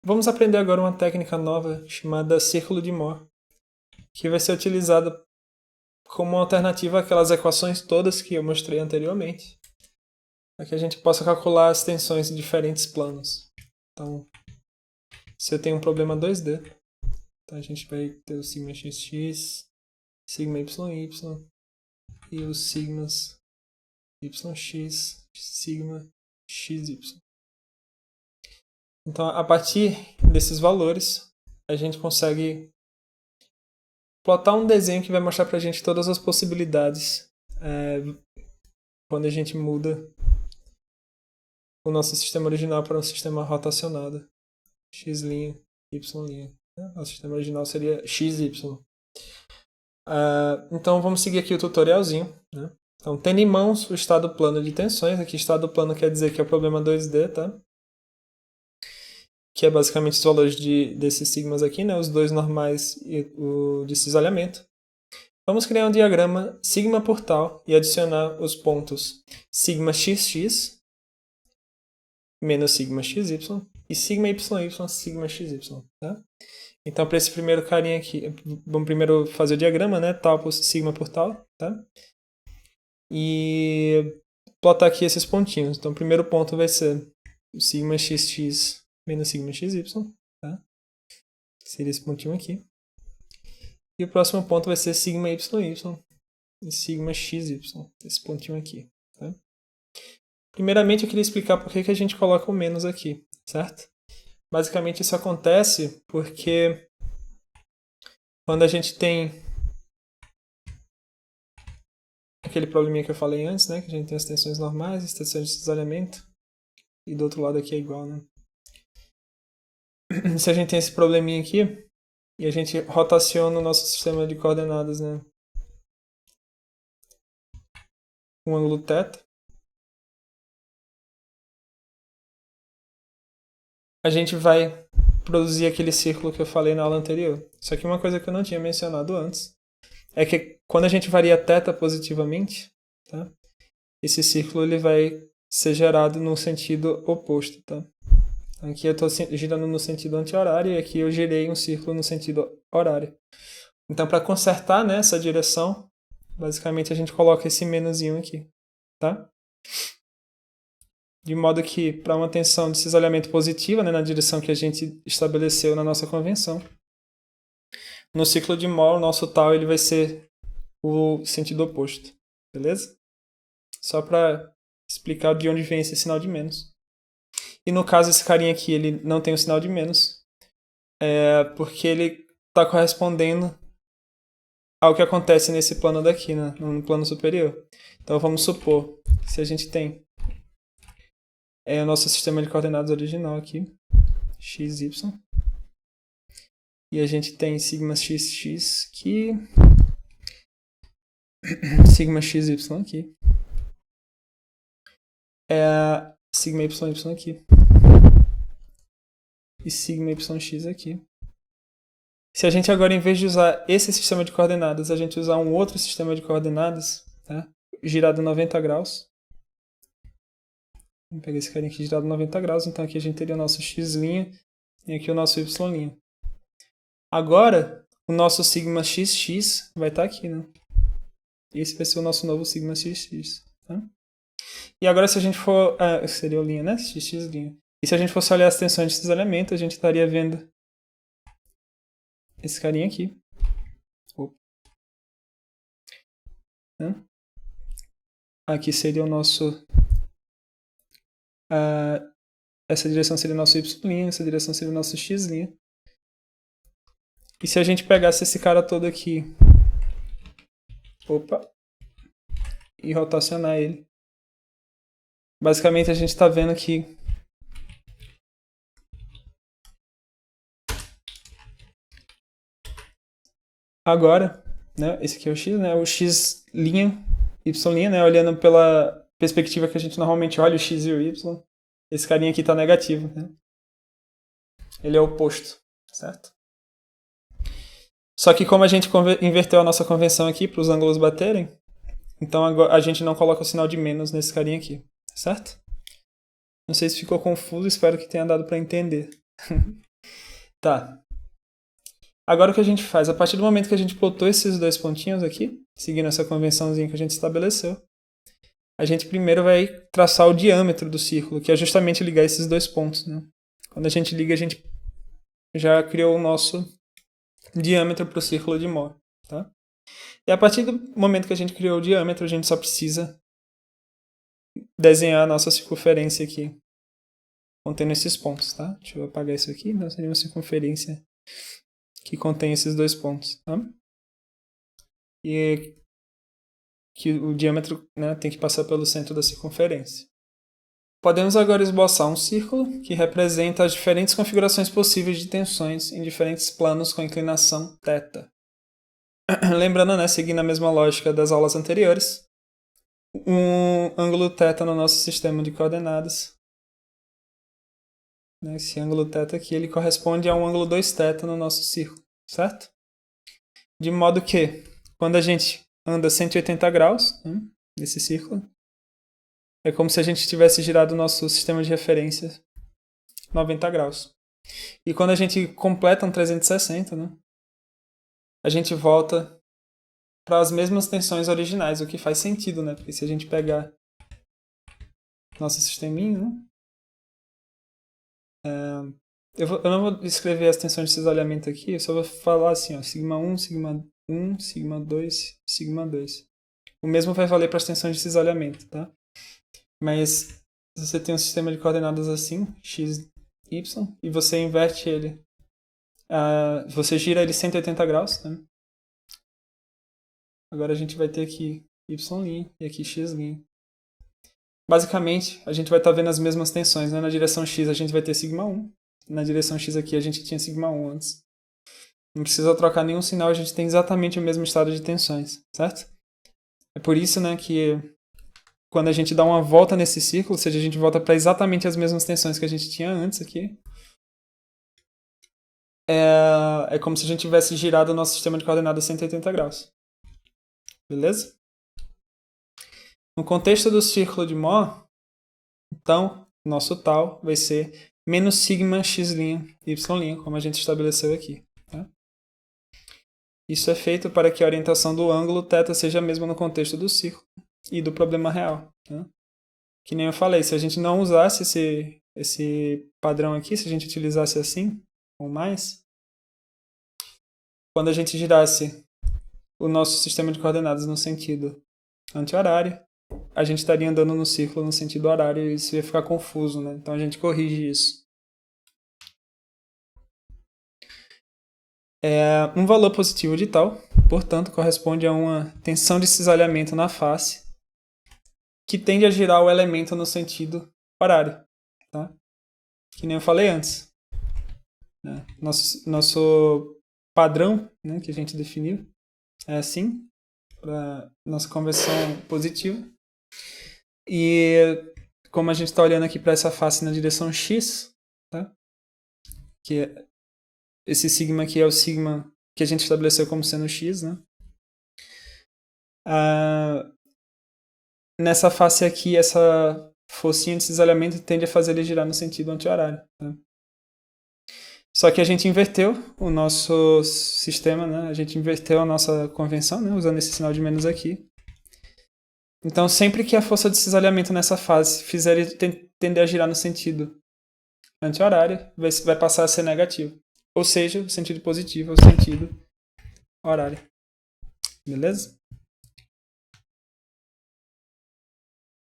vamos aprender agora uma técnica nova chamada círculo de Mohr, que vai ser utilizada como uma alternativa àquelas equações todas que eu mostrei anteriormente, para que a gente possa calcular as tensões de diferentes planos. Então, se eu tenho um problema 2D, então a gente vai ter o sigma xx, sigma yy e os sigmas yx, sigma xy. Então, a partir desses valores, a gente consegue plotar um desenho que vai mostrar para a gente todas as possibilidades quando a gente muda o nosso sistema original para um sistema rotacionado, x', y'. O sistema original seria xy. Então vamos seguir aqui o tutorialzinho. Né? Então, tendo em mãos o estado plano de tensões, aqui estado plano quer dizer que é o problema 2D, tá? Que é basicamente os valores desses sigmas aqui, né? Os dois normais e o de cisalhamento. Vamos criar um diagrama sigma por tal e adicionar os pontos sigma xx menos sigma xy e sigma yy, sigma xy. Tá? Então, para esse primeiro carinha aqui, vamos primeiro fazer o diagrama, né? Tal por sigma por tal, tá? E plotar aqui esses pontinhos. Então, o primeiro ponto vai ser o sigma xx menos sigma xy, tá? Seria esse pontinho aqui. E o próximo ponto vai ser sigma yy e sigma xy, esse pontinho aqui, tá? Primeiramente, eu queria explicar por que a gente coloca o menos aqui, certo? Basicamente, isso acontece porque quando a gente tem aquele probleminha que eu falei antes, né? Que a gente tem as tensões normais, as tensões de cisalhamento, e do outro lado aqui é igual, né? Se a gente tem esse probleminha aqui, e a gente rotaciona o nosso sistema de coordenadas, né? Um ângulo θ, a gente vai produzir aquele círculo que eu falei na aula anterior. Só que uma coisa que eu não tinha mencionado antes é que quando a gente varia θ positivamente, tá? Esse círculo ele vai ser gerado no sentido oposto, tá? Aqui eu estou girando no sentido anti-horário e aqui eu girei um círculo no sentido horário. Então, para consertar, né, essa direção, basicamente a gente coloca esse menuzinho aqui, tá? De modo que, para uma tensão de cisalhamento positiva, né, na direção que a gente estabeleceu na nossa convenção, no ciclo de Mohr, o nosso tal ele vai ser o sentido oposto, beleza? Só para explicar de onde vem esse sinal de menos. E no caso, esse carinha aqui, ele não tem o sinal de menos, porque ele está correspondendo ao que acontece nesse plano daqui, né, no plano superior. Então vamos supor que se a gente tem o nosso sistema de coordenadas original aqui, xy, e a gente tem sigma xx aqui, sigma xy aqui, sigma yy aqui, e sigma yx aqui. Se a gente agora, em vez de usar esse sistema de coordenadas, a gente usar um outro sistema de coordenadas, tá? Girado 90 graus. Vamos pegar esse carinha aqui girado 90 graus, então aqui a gente teria o nosso x' e aqui o nosso y'. Agora, o nosso sigma xx vai estar aqui, né? Esse vai ser o nosso novo sigma xx, tá? E agora se a gente for... seria o linha, né? xx'. E se a gente fosse olhar as tensões de cisalhamento, a gente estaria vendo esse carinha aqui. Aqui seria o nosso... essa direção seria o nosso y', essa direção seria o nosso x'. E se a gente pegasse esse cara todo aqui... e rotacionar ele. Basicamente a gente está vendo que agora, né, esse aqui é o x, né, o x', y', né, olhando pela perspectiva que a gente normalmente olha, o x e o y, esse carinha aqui está negativo, né? Ele é o oposto, certo? Só que como a gente inverteu a nossa convenção aqui para os ângulos baterem, então agora a gente não coloca o sinal de menos nesse carinha aqui, certo? Não sei se ficou confuso, espero que tenha dado para entender. Tá. Agora o que a gente faz? A partir do momento que a gente plotou esses dois pontinhos aqui, seguindo essa convençãozinha que a gente estabeleceu, a gente primeiro vai traçar o diâmetro do círculo, que é justamente ligar esses dois pontos, né? Quando a gente liga, a gente já criou o nosso diâmetro para o círculo de Mohr, tá? E a partir do momento que a gente criou o diâmetro, a gente só precisa desenhar a nossa circunferência aqui, contendo esses pontos, tá? Deixa eu apagar isso aqui, nós teríamos uma circunferência que contém esses dois pontos, tá? E que o diâmetro, né, tem que passar pelo centro da circunferência. Podemos agora esboçar um círculo que representa as diferentes configurações possíveis de tensões em diferentes planos com inclinação θ. Lembrando, né, seguindo a mesma lógica das aulas anteriores, um ângulo θ no nosso sistema de coordenadas, né, esse ângulo θ aqui, ele corresponde a um ângulo 2θ no nosso círculo, certo? De modo que, quando a gente anda 180 graus, né, nesse círculo, é como se a gente tivesse girado o nosso sistema de referência 90 graus. E quando a gente completa um 360, né, a gente volta para as mesmas tensões originais, o que faz sentido, né? Porque se a gente pegar nosso sisteminha, né, eu não vou escrever as tensões de cisalhamento aqui, eu só vou falar assim, ó, sigma 1, sigma 1, sigma 2, sigma 2. O mesmo vai valer para as tensões de cisalhamento, tá? Mas se você tem um sistema de coordenadas assim, x, y, e você inverte ele, você gira ele 180 graus, né? Agora a gente vai ter aqui y' e aqui x'. Basicamente, a gente vai estar vendo as mesmas tensões, né? Na direção x a gente vai ter sigma 1, na direção x aqui a gente tinha sigma 1 antes. Não precisa trocar nenhum sinal, a gente tem exatamente o mesmo estado de tensões, certo? É por isso, né, que quando a gente dá uma volta nesse círculo, ou seja, a gente volta para exatamente as mesmas tensões que a gente tinha antes aqui, é como se a gente tivesse girado o nosso sistema de coordenadas 180 graus. Beleza? No contexto do círculo de Mohr, então, nosso tal vai ser menos sigma x', y', como a gente estabeleceu aqui. Tá? Isso é feito para que a orientação do ângulo θ seja a mesma no contexto do círculo e do problema real. Tá? Que nem eu falei, se a gente não usasse esse padrão aqui, se a gente utilizasse assim, ou mais, quando a gente girasse o nosso sistema de coordenadas no sentido anti-horário, a gente estaria andando no círculo no sentido horário e isso ia ficar confuso, né? Então a gente corrige isso. Um valor positivo de tal, portanto, corresponde a uma tensão de cisalhamento na face que tende a girar o elemento no sentido horário. Tá? Que nem eu falei antes. Né? Nosso padrão, né, que a gente definiu é assim, para nossa conversão positiva. E como a gente está olhando aqui para essa face na direção x, tá? Que esse sigma aqui é o sigma que a gente estabeleceu como sendo x, né? Nessa face aqui, essa focinha de cisalhamento tende a fazer ele girar no sentido anti-horário. Tá? Só que a gente inverteu o nosso sistema, né? A gente inverteu a nossa convenção, né? Usando esse sinal de menos aqui. Então, sempre que a força de cisalhamento nessa fase fizer ele tender a girar no sentido anti-horário, vai passar a ser negativo. Ou seja, o sentido positivo é o sentido horário. Beleza?